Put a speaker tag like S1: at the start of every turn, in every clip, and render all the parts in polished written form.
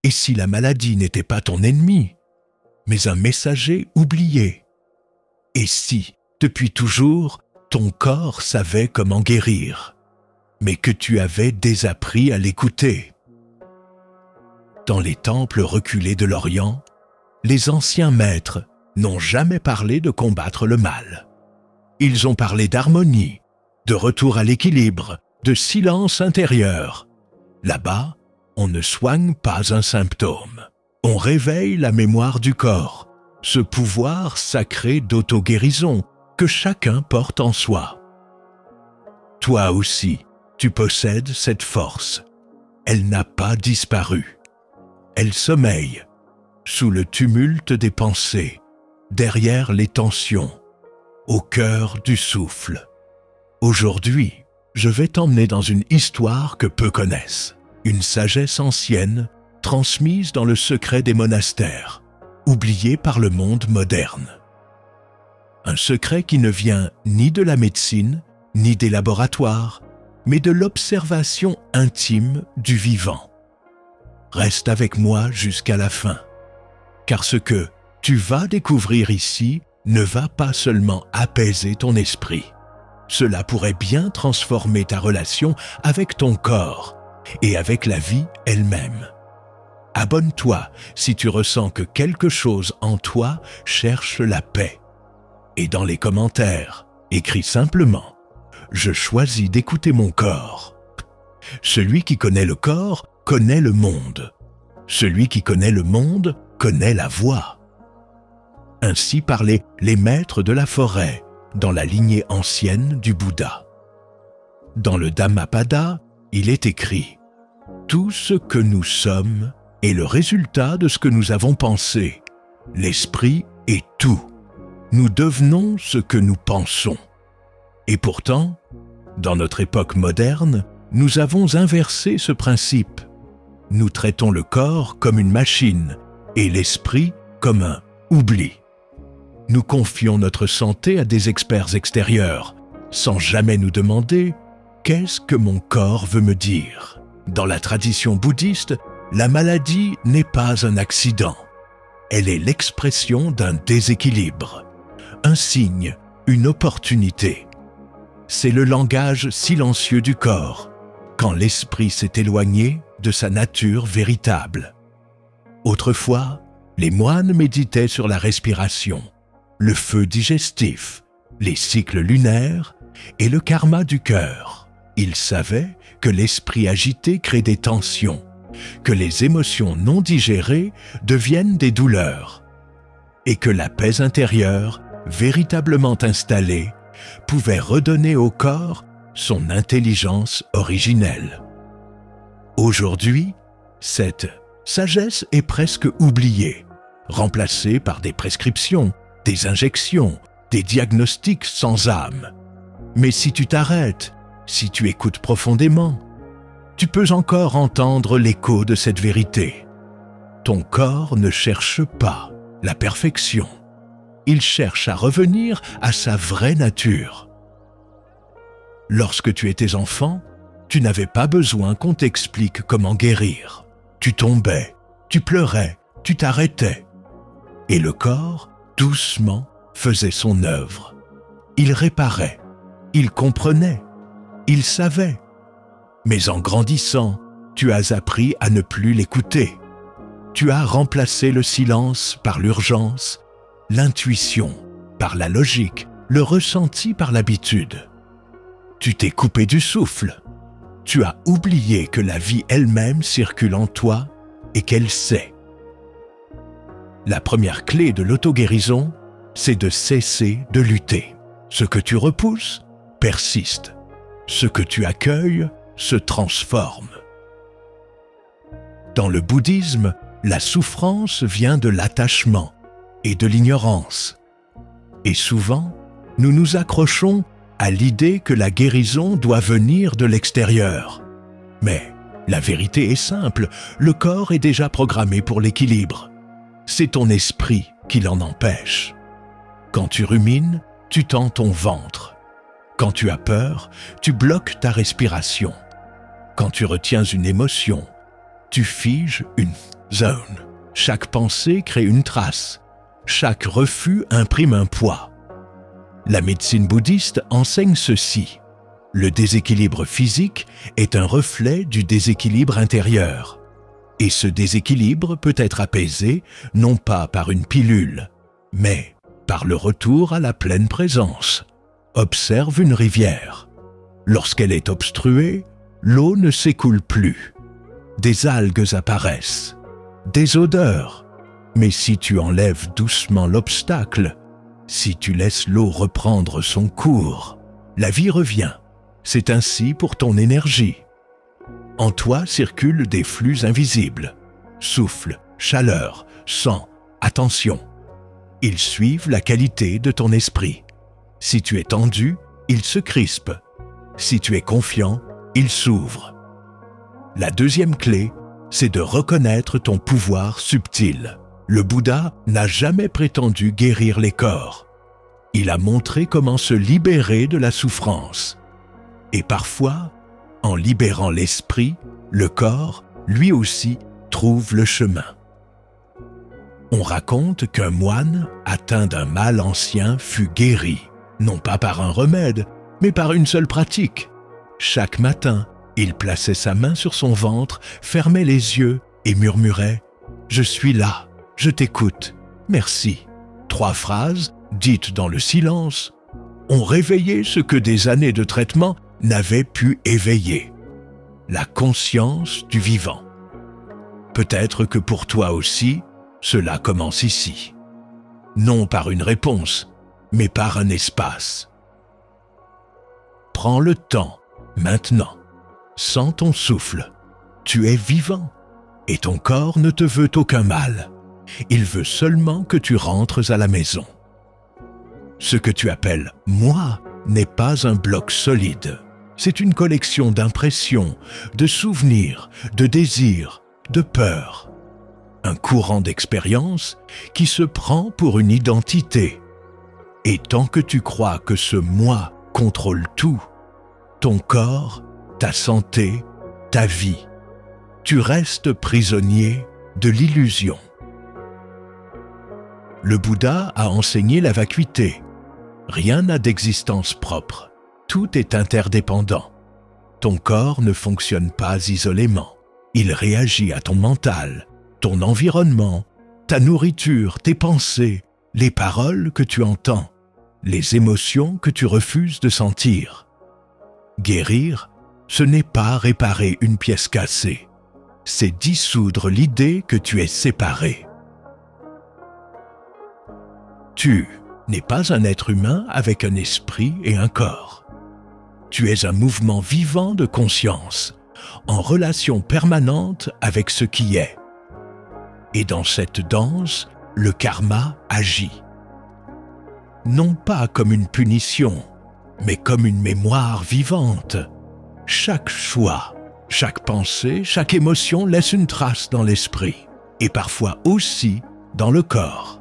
S1: Et si la maladie n'était pas ton ennemi, mais un messager oublié? Et si, depuis toujours, ton corps savait comment guérir, mais que tu avais désappris à l'écouter? Dans les temples reculés de l'Orient, les anciens maîtres n'ont jamais parlé de combattre le mal. Ils ont parlé d'harmonie, de retour à l'équilibre, de silence intérieur. Là-bas, on ne soigne pas un symptôme. On réveille la mémoire du corps, ce pouvoir sacré d'auto-guérison que chacun porte en soi. Toi aussi, tu possèdes cette force. Elle n'a pas disparu. Elle sommeille, sous le tumulte des pensées, derrière les tensions, au cœur du souffle. Aujourd'hui, je vais t'emmener dans une histoire que peu connaissent, une sagesse ancienne transmise dans le secret des monastères, oubliée par le monde moderne. Un secret qui ne vient ni de la médecine, ni des laboratoires, mais de l'observation intime du vivant. Reste avec moi jusqu'à la fin, car ce que tu vas découvrir ici ne va pas seulement apaiser ton esprit. Cela pourrait bien transformer ta relation avec ton corps et avec la vie elle-même. Abonne-toi si tu ressens que quelque chose en toi cherche la paix. Et dans les commentaires, écris simplement « Je choisis d'écouter mon corps ». Celui qui connaît le corps connaît le monde. Celui qui connaît le monde connaît la voie. Ainsi parlaient les maîtres de la forêt dans la lignée ancienne du Bouddha. Dans le Dhammapada, il est écrit « Tout ce que nous sommes est le résultat de ce que nous avons pensé. L'esprit est tout. Nous devenons ce que nous pensons. » Et pourtant, dans notre époque moderne, nous avons inversé ce principe. Nous traitons le corps comme une machine et l'esprit comme un oubli. Nous confions notre santé à des experts extérieurs, sans jamais nous demander « Qu'est-ce que mon corps veut me dire ?» Dans la tradition bouddhiste, la maladie n'est pas un accident. Elle est l'expression d'un déséquilibre, un signe, une opportunité. C'est le langage silencieux du corps, quand l'esprit s'est éloigné de sa nature véritable. Autrefois, les moines méditaient sur la respiration, le feu digestif, les cycles lunaires et le karma du cœur. Ils savaient que l'esprit agité crée des tensions, que les émotions non digérées deviennent des douleurs, et que la paix intérieure, véritablement installée, pouvait redonner au corps son intelligence originelle. Aujourd'hui, cette sagesse est presque oubliée, remplacée par des prescriptions, des injections, des diagnostics sans âme. Mais si tu t'arrêtes, si tu écoutes profondément, tu peux encore entendre l'écho de cette vérité. Ton corps ne cherche pas la perfection. Il cherche à revenir à sa vraie nature. Lorsque tu étais enfant, tu n'avais pas besoin qu'on t'explique comment guérir. Tu tombais, tu pleurais, tu t'arrêtais. Et le corps, doucement, faisait son œuvre. Il réparait, il comprenait, il savait. Mais en grandissant, tu as appris à ne plus l'écouter. Tu as remplacé le silence par l'urgence, l'intuition par la logique, le ressenti par l'habitude. Tu t'es coupé du souffle. Tu as oublié que la vie elle-même circule en toi et qu'elle sait. La première clé de l'auto-guérison, c'est de cesser de lutter. Ce que tu repousses persiste. Ce que tu accueilles se transforme. Dans le bouddhisme, la souffrance vient de l'attachement et de l'ignorance. Et souvent, nous nous accrochons à l'idée que la guérison doit venir de l'extérieur. Mais la vérité est simple, le corps est déjà programmé pour l'équilibre. C'est ton esprit qui l'en empêche. Quand tu rumines, tu tends ton ventre. Quand tu as peur, tu bloques ta respiration. Quand tu retiens une émotion, tu figes une zone. Chaque pensée crée une trace. Chaque refus imprime un poids. La médecine bouddhiste enseigne ceci. Le déséquilibre physique est un reflet du déséquilibre intérieur. Et ce déséquilibre peut être apaisé non pas par une pilule, mais par le retour à la pleine présence. Observe une rivière. Lorsqu'elle est obstruée, l'eau ne s'écoule plus. Des algues apparaissent, des odeurs. Mais si tu enlèves doucement l'obstacle, si tu laisses l'eau reprendre son cours, la vie revient. C'est ainsi pour ton énergie. En toi circulent des flux invisibles. Souffle, chaleur, sang, attention. Ils suivent la qualité de ton esprit. Si tu es tendu, il se crispe. Si tu es confiant, il s'ouvre. La deuxième clé, c'est de reconnaître ton pouvoir subtil. Le Bouddha n'a jamais prétendu guérir les corps. Il a montré comment se libérer de la souffrance. Et parfois, en libérant l'esprit, le corps, lui aussi, trouve le chemin. On raconte qu'un moine, atteint d'un mal ancien, fut guéri, non pas par un remède, mais par une seule pratique. Chaque matin, il plaçait sa main sur son ventre, fermait les yeux et murmurait « Je suis là, je t'écoute, merci ». 3 phrases, dites dans le silence, ont réveillé ce que des années de traitement n'avaient pu éveiller. La conscience du vivant. Peut-être que pour toi aussi, cela commence ici. Non par une réponse, mais par un espace. Prends le temps, maintenant. Sens ton souffle. Tu es vivant. Et ton corps ne te veut aucun mal. Il veut seulement que tu rentres à la maison. Ce que tu appelles « moi » n'est pas un bloc solide. C'est une collection d'impressions, de souvenirs, de désirs, de peurs. Un courant d'expérience qui se prend pour une identité. Et tant que tu crois que ce « moi » contrôle tout, ton corps, ta santé, ta vie, tu restes prisonnier de l'illusion. Le Bouddha a enseigné la vacuité. Rien n'a d'existence propre. Tout est interdépendant. Ton corps ne fonctionne pas isolément. Il réagit à ton mental, ton environnement, ta nourriture, tes pensées, les paroles que tu entends, les émotions que tu refuses de sentir. Guérir, ce n'est pas réparer une pièce cassée. C'est dissoudre l'idée que tu es séparé. Tu n'es pas un être humain avec un esprit et un corps. Tu es un mouvement vivant de conscience, en relation permanente avec ce qui est. Et dans cette danse, le karma agit. Non pas comme une punition, mais comme une mémoire vivante. Chaque choix, chaque pensée, chaque émotion laisse une trace dans l'esprit, et parfois aussi dans le corps.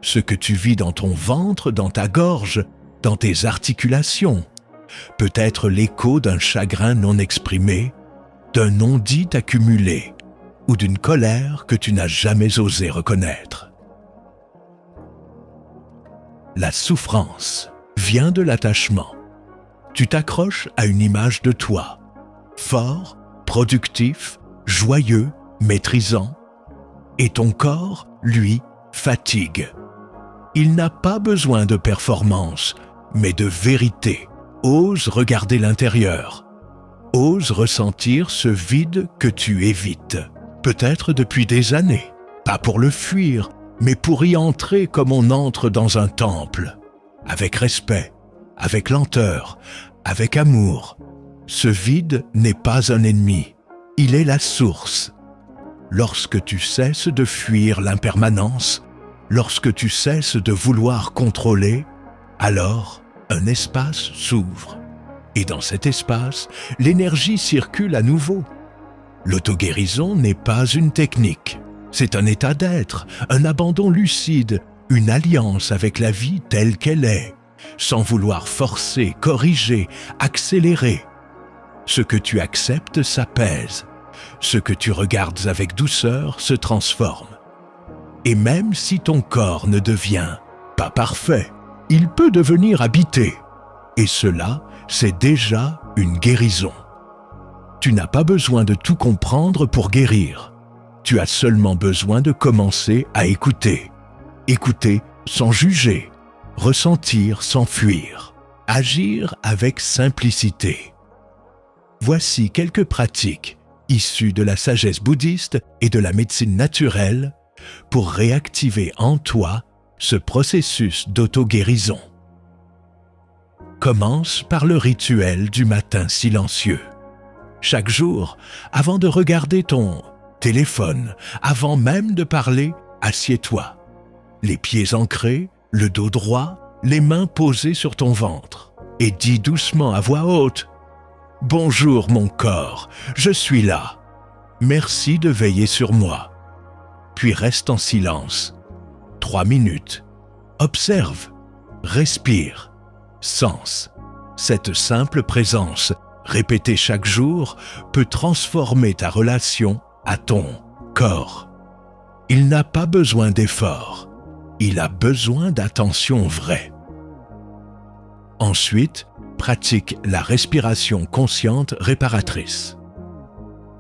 S1: Ce que tu vis dans ton ventre, dans ta gorge, dans tes articulations, peut être l'écho d'un chagrin non exprimé, d'un non-dit accumulé, ou d'une colère que tu n'as jamais osé reconnaître. La souffrance vient de l'attachement. Tu t'accroches à une image de toi, fort, productif, joyeux, maîtrisant, et ton corps, lui, fatigue. Il n'a pas besoin de performance, mais de vérité. Ose regarder l'intérieur. Ose ressentir ce vide que tu évites, peut-être depuis des années. Pas pour le fuir, mais pour y entrer comme on entre dans un temple, avec respect, avec lenteur, avec amour. Ce vide n'est pas un ennemi, il est la source. Lorsque tu cesses de fuir l'impermanence, lorsque tu cesses de vouloir contrôler, alors un espace s'ouvre. Et dans cet espace, l'énergie circule à nouveau. L'auto-guérison n'est pas une technique. C'est un état d'être, un abandon lucide, une alliance avec la vie telle qu'elle est, sans vouloir forcer, corriger, accélérer. Ce que tu acceptes s'apaise. ce que tu regardes avec douceur se transforme. Et même si ton corps ne devient pas parfait, il peut devenir habité. Et cela, c'est déjà une guérison. Tu n'as pas besoin de tout comprendre pour guérir. Tu as seulement besoin de commencer à écouter. Écouter sans juger, ressentir sans fuir, agir avec simplicité. Voici quelques pratiques issues de la sagesse bouddhiste et de la médecine naturelle pour réactiver en toi ce processus d'auto-guérison. Commence par le rituel du matin silencieux. Chaque jour, avant de regarder ton téléphone, avant même de parler, assieds-toi. Les pieds ancrés, le dos droit, les mains posées sur ton ventre. Et dis doucement à voix haute « Bonjour mon corps, je suis là. Merci de veiller sur moi. » Puis reste en silence. 3 minutes. Observe, respire, sens. Cette simple présence, répétée chaque jour, peut transformer ta relation à ton corps. Il n'a pas besoin d'effort. Il a besoin d'attention vraie. Ensuite, pratique la respiration consciente réparatrice.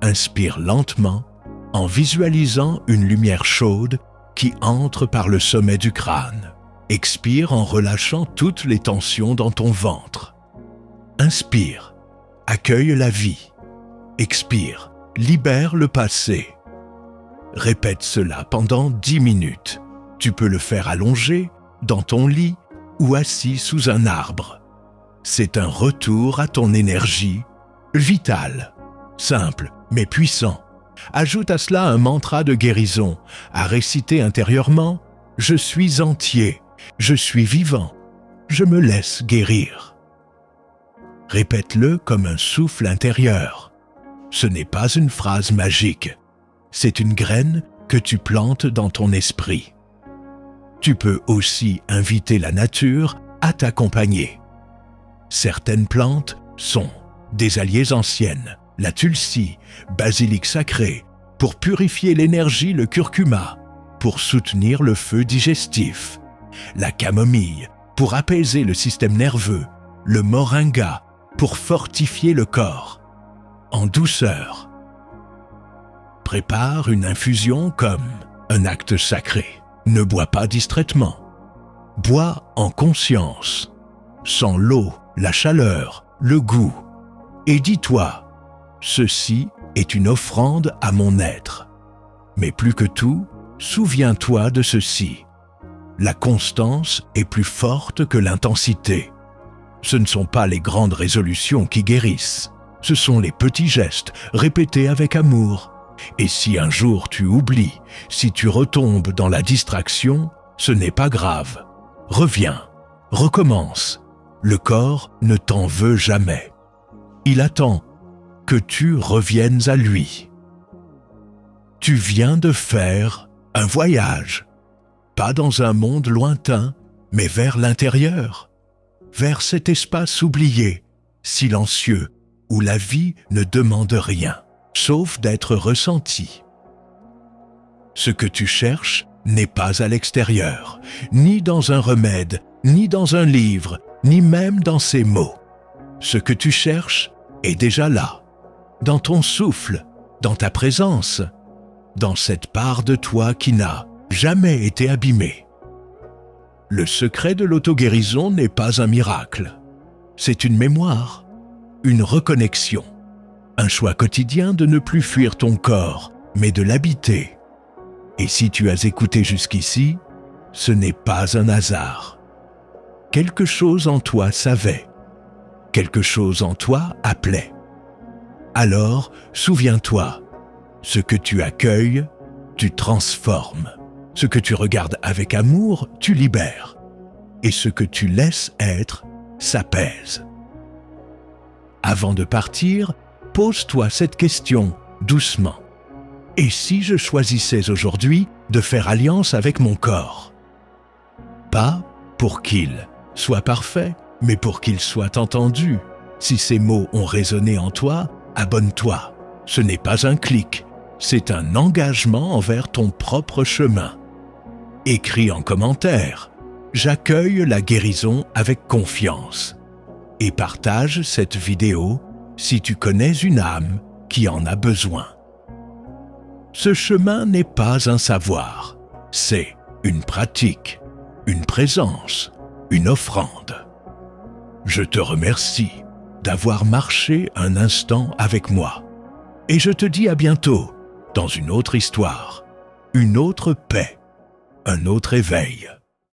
S1: Inspire lentement en visualisant une lumière chaude qui entre par le sommet du crâne. Expire en relâchant toutes les tensions dans ton ventre. Inspire, accueille la vie. Expire, libère le passé. Répète cela pendant 10 minutes. Tu peux le faire allongé, dans ton lit ou assis sous un arbre. C'est un retour à ton énergie vitale, simple mais puissant. Ajoute à cela un mantra de guérison, à réciter intérieurement « Je suis entier, je suis vivant, je me laisse guérir ». Répète-le comme un souffle intérieur. Ce n'est pas une phrase magique, c'est une graine que tu plantes dans ton esprit. Tu peux aussi inviter la nature à t'accompagner. Certaines plantes sont des alliées anciennes, la tulsi, basilic sacré, pour purifier l'énergie, le curcuma, pour soutenir le feu digestif, la camomille, pour apaiser le système nerveux, le moringa, pour fortifier le corps. En douceur. Prépare une infusion comme un acte sacré. Ne bois pas distraitement. Bois en conscience. Sens l'eau, la chaleur, le goût. Et dis-toi, ceci est une offrande à mon être. Mais plus que tout, souviens-toi de ceci. La constance est plus forte que l'intensité. Ce ne sont pas les grandes résolutions qui guérissent. Ce sont les petits gestes répétés avec amour. Et si un jour tu oublies, si tu retombes dans la distraction, ce n'est pas grave. Reviens, recommence. Le corps ne t'en veut jamais. Il attend que tu reviennes à lui. Tu viens de faire un voyage, pas dans un monde lointain, mais vers l'intérieur, vers cet espace oublié, silencieux, où la vie ne demande rien, sauf d'être ressentie. Ce que tu cherches n'est pas à l'extérieur, ni dans un remède, ni dans un livre, ni même dans ces mots. Ce que tu cherches est déjà là, dans ton souffle, dans ta présence, dans cette part de toi qui n'a jamais été abîmée. Le secret de l'auto-guérison n'est pas un miracle. C'est une mémoire, une reconnexion, un choix quotidien de ne plus fuir ton corps, mais de l'habiter. Et si tu as écouté jusqu'ici, ce n'est pas un hasard. Quelque chose en toi savait, quelque chose en toi appelait. Alors, souviens-toi, ce que tu accueilles, tu transformes. Ce que tu regardes avec amour, tu libères. Et ce que tu laisses être, s'apaise. Avant de partir, pose-toi cette question doucement. Et si je choisissais aujourd'hui de faire alliance avec mon corps? Pas pour qu'il soit parfait, mais pour qu'il soit entendu. Si ces mots ont résonné en toi, abonne-toi. Ce n'est pas un clic, c'est un engagement envers ton propre chemin. Écris en commentaire « J'accueille la guérison avec confiance » et partage cette vidéo si tu connais une âme qui en a besoin. Ce chemin n'est pas un savoir, c'est une pratique, une présence, une offrande. Je te remercie d'avoir marché un instant avec moi et je te dis à bientôt dans une autre histoire, une autre paix, un autre éveil.